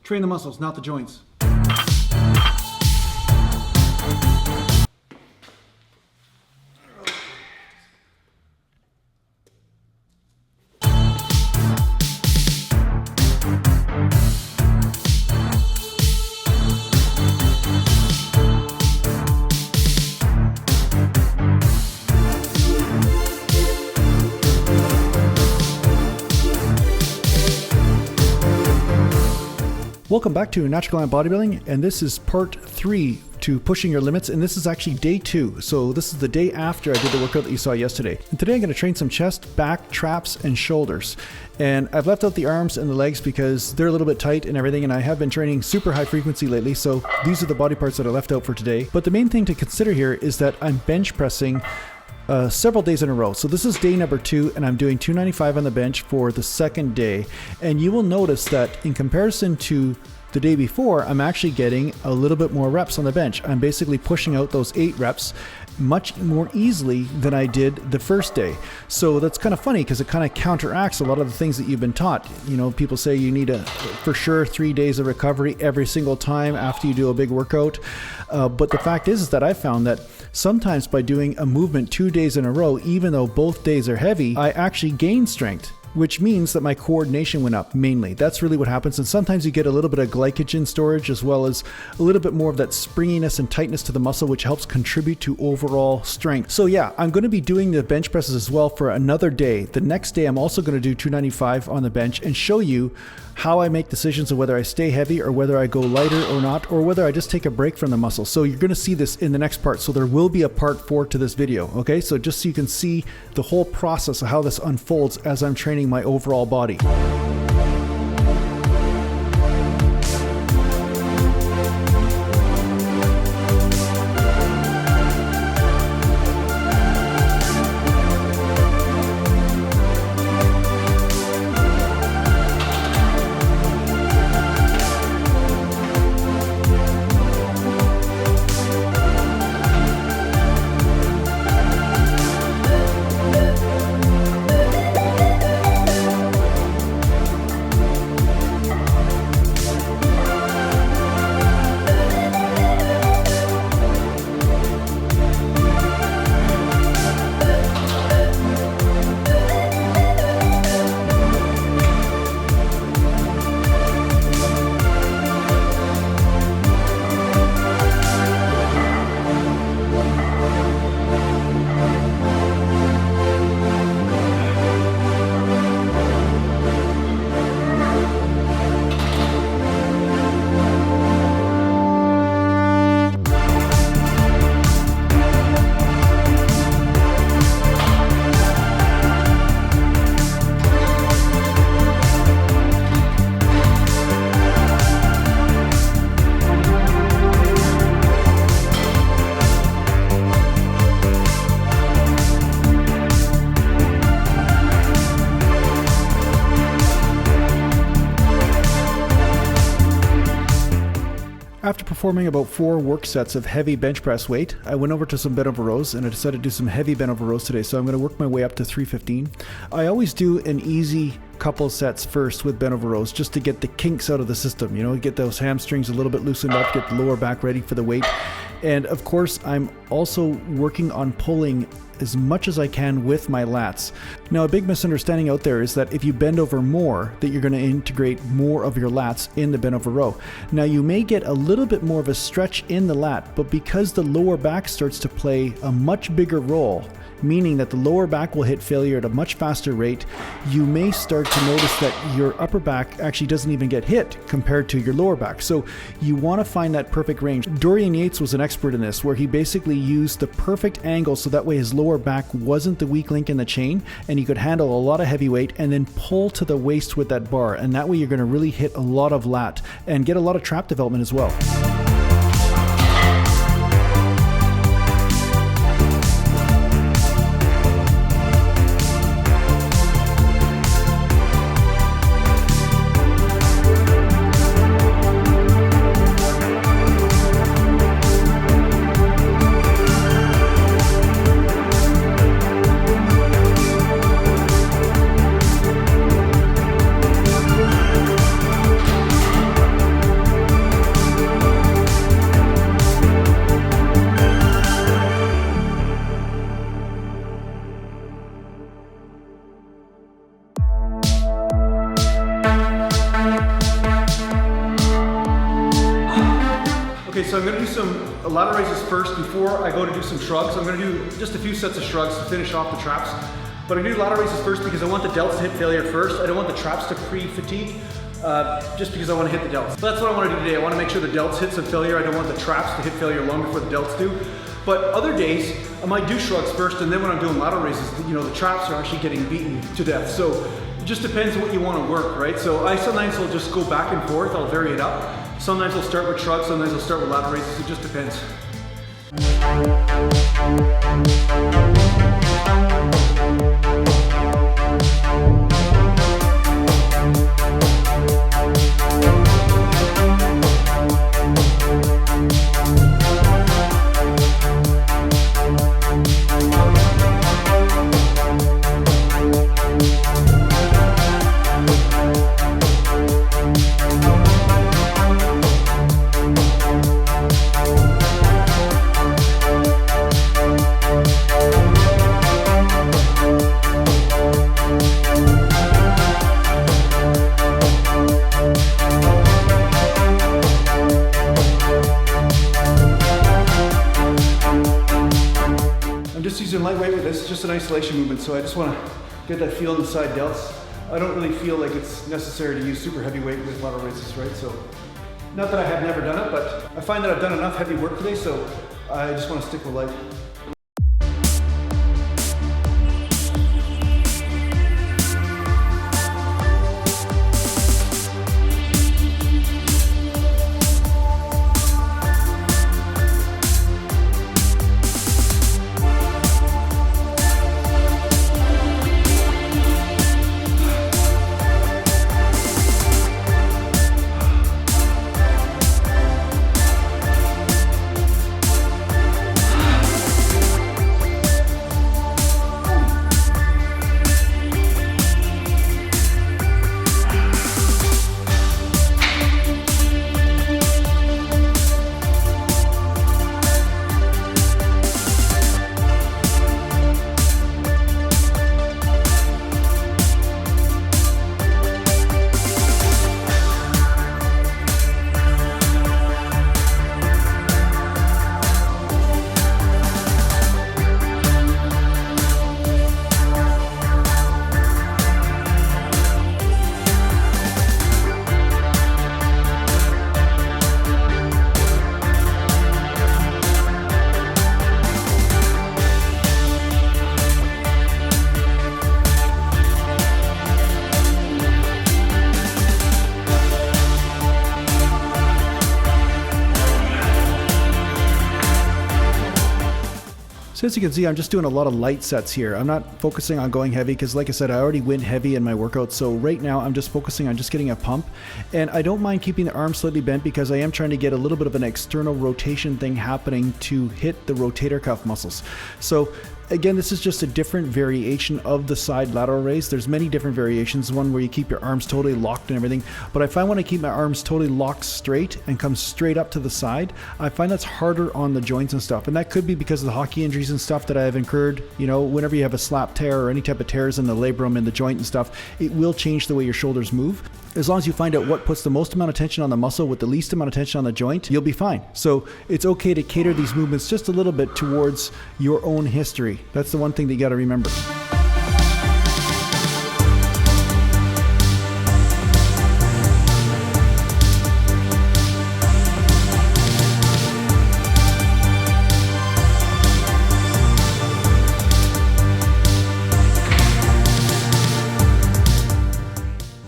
Train the muscles, not the joints. Welcome back to Natural Gallant Bodybuilding, and this is part 3 to pushing your limits, and this is actually day 2. So this is the day after I did the workout that you saw yesterday. And today I'm going to train some chest, back, traps, and shoulders. And I've left out the arms and the legs because they're a little bit tight and everything, and I have been training super high frequency lately, so these are the body parts that I left out for today. But the main thing to consider here is that I'm bench pressing several days in a row. So this is day number 2, and I'm doing 295 on the bench for the second day. And you will notice that in comparison to the day before, I'm actually getting a little bit more reps on the bench. I'm basically pushing out those 8 reps much more easily than I did the first day. So that's kind of funny because it kind of counteracts a lot of the things that you've been taught. You know, people say you need for sure 3 days of recovery every single time after you do a big workout. But the fact is that I found that sometimes by doing a movement 2 days in a row, even though both days are heavy, I actually gain strength, which means that my coordination went up mainly. That's really what happens. And sometimes you get a little bit of glycogen storage as well as a little bit more of that springiness and tightness to the muscle, which helps contribute to overall strength. So yeah, I'm going to be doing the bench presses as well for another day. The next day, I'm also going to do 295 on the bench and show you how I make decisions of whether I stay heavy or whether I go lighter or not, or whether I just take a break from the muscle. So you're going to see this in the next part. So there will be a part 4 to this video. Okay, so just so you can see the whole process of how this unfolds as I'm training my overall body. After performing about 4 work sets of heavy bench press weight, I went over to some bent over rows, and I decided to do some heavy bent over rows today, so I'm going to work my way up to 315. I always do an easy couple sets first with bent over rows just to get the kinks out of the system, you know, get those hamstrings a little bit loosened up, get the lower back ready for the weight. And of course, I'm also working on pulling as much as I can with my lats. Now, a big misunderstanding out there is that if you bend over more, that you're going to integrate more of your lats in the bent over row. Now, you may get a little bit more of a stretch in the lat, but because the lower back starts to play a much bigger role, meaning that the lower back will hit failure at a much faster rate, you may start to notice that your upper back actually doesn't even get hit compared to your lower back. So you want to find that perfect range. Dorian Yates was an expert in this, where he basically used the perfect angle so that way his lower back wasn't the weak link in the chain, and he could handle a lot of heavy weight and then pull to the waist with that bar. And that way you're going to really hit a lot of lat and get a lot of trap development as well. Okay, so I'm gonna do some lateral raises first before I go to do some shrugs. I'm gonna do just a few sets of shrugs to finish off the traps. But I'm gonna do lateral raises first because I want the delts to hit failure first. I don't want the traps to pre-fatigue, just because I wanna hit the delts. So that's what I wanna do today. I wanna make sure the delts hit some failure. I don't want the traps to hit failure long before the delts do. But other days, I might do shrugs first, and then when I'm doing lateral raises, you know, the traps are actually getting beaten to death. So it just depends on what you wanna work, right? So I sometimes will just go back and forth, I'll vary it up. Sometimes I'll start with shrugs, sometimes I'll start with lateral raises, it just depends. Using lightweight with this, just an isolation movement, so I just want to get that feel in the side delts. I don't really feel like it's necessary to use super heavy weight with lateral raises, right? So, not that I have never done it, but I find that I've done enough heavy work today, so I just want to stick with light. So as you can see, I'm just doing a lot of light sets here. I'm not focusing on going heavy because, like I said, I already went heavy in my workout. So right now I'm just focusing on just getting a pump. And I don't mind keeping the arm slightly bent because I am trying to get a little bit of an external rotation thing happening to hit the rotator cuff muscles. So again, this is just a different variation of the side lateral raise. There's many different variations, one where you keep your arms totally locked and everything, but I find when I keep my arms totally locked straight and come straight up to the side, I find that's harder on the joints and stuff. And that could be because of the hockey injuries and stuff that I have incurred. You know, whenever you have a slap tear or any type of tears in the labrum in the joint and stuff, it will change the way your shoulders move. As long as you find out what puts the most amount of tension on the muscle with the least amount of tension on the joint, you'll be fine. So it's okay to cater these movements just a little bit towards your own history. That's the one thing that you got to remember.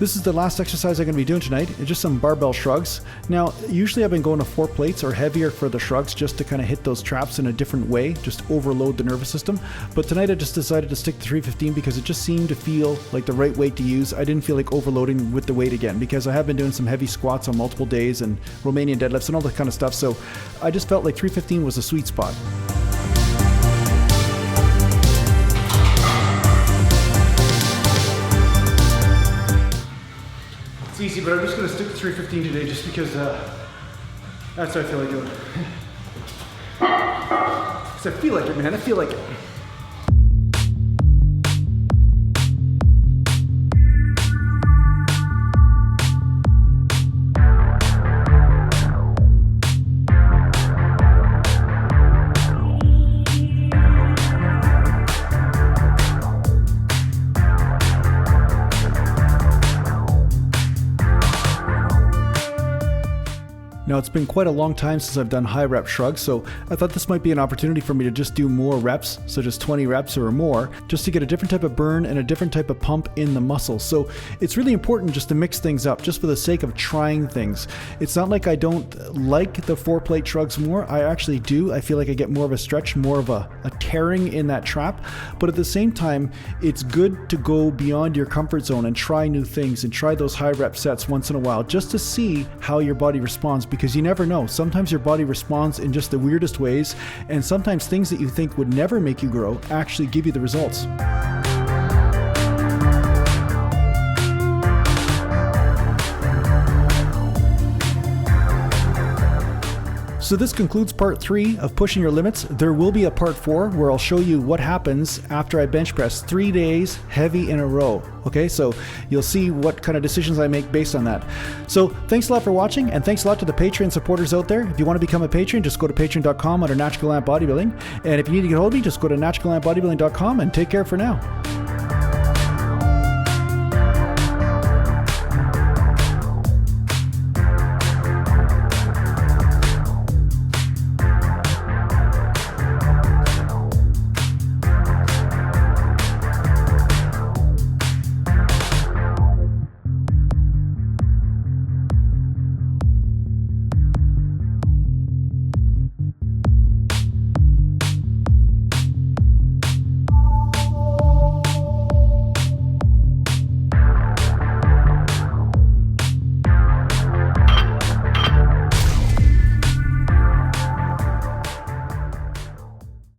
This is the last exercise I'm going to be doing tonight. It's just some barbell shrugs. Now, usually I've been going to 4 plates or heavier for the shrugs just to kind of hit those traps in a different way, just overload the nervous system. But tonight I just decided to stick to 315 because it just seemed to feel like the right weight to use. I didn't feel like overloading with the weight again because I have been doing some heavy squats on multiple days and Romanian deadlifts and all that kind of stuff. So I just felt like 315 was a sweet spot. It's easy, but I'm just going to stick to 315 today just because that's what I feel like doing. Because I feel like it, man. I feel like it. Now, it's been quite a long time since I've done high rep shrugs, so I thought this might be an opportunity for me to just do more reps, such as 20 reps or more, just to get a different type of burn and a different type of pump in the muscle. So it's really important just to mix things up, just for the sake of trying things. It's not like I don't like the 4-plate shrugs more. I actually do. I feel like I get more of a stretch, more of a tearing in that trap. But at the same time, it's good to go beyond your comfort zone and try new things and try those high rep sets once in a while, just to see how your body responds, because you never know. Sometimes your body responds in just the weirdest ways, and sometimes things that you think would never make you grow actually give you the results. So this concludes part 3 of pushing your limits. There will be a part 4 where I'll show you what happens after I bench press 3 days heavy in a row. Okay, so you'll see what kind of decisions I make based on that. So thanks a lot for watching, and thanks a lot to the Patreon supporters out there. If you want to become a patron, just go to patreon.com under Gallant Bodybuilding. And if you need to get hold of me, just go to naturalgallantbodybuilding.com, and take care for now.